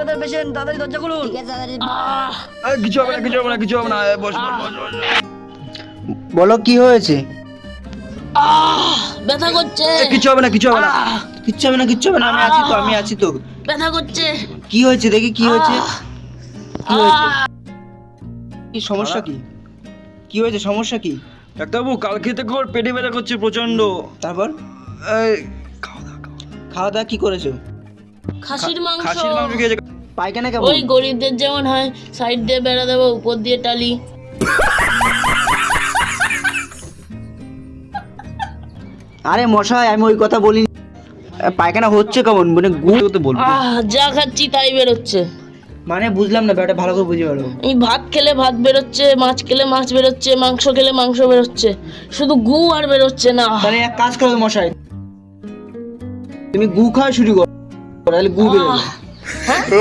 আমাদের পেশেন্ট, তাড়াতাড়ি দরজা খুলুন। ঠিক আছে দাদা। কিছু হবে না, কিছু হবে না, কিছু হবে না। বস বস বস বস। বলো কি হয়েছে? ব্যথা করছে। কিছু হবে না, কিছু হবে না। কিচ্ছু হবে না, কিচ্ছু হবে না, আমি আছি তো। ব্যথা করছে। কি হয়েছে দেখি, কি হয়েছে? কি হয়েছে? কি সমস্যা কি? কি হয়েছে, সমস্যা কি? ডাক্তারবাবু, কালকে থেকে ওর পেটে ব্যথা করছে প্রচন্ড। তারপর এই, খাওয়া দাওয়া কি করেছো? খাসির মাংস। খাসির মাংস খেয়েছে। পায়খানা কেমন? ওই গরিবদের যেমন হয়, সাইড দিয়ে বেড়া দেবো, উপর দিয়ে টালি। আরে মশাই, আমি ওই কথা বলিনি। পায়খানা হচ্ছে কেমন, মানে গু? তো বলবো। যা খাচ্ছি তাই বেরোচ্ছে। মানে বুঝলাম না ব্যাপারটা, ভালো করে বুঝে পারো। এই ভাত খেলে ভাত বেরোচ্ছে, মাছ খেলে মাছ বেরোচ্ছে, মাংস খেলে মাংস বেরোচ্ছে, শুধু গু আর বেরোচ্ছে না। তাহলে এক কাজ করো মশাই, তুমি গু খাওয়া শুরু করো, তাহলে গু বেরোবে।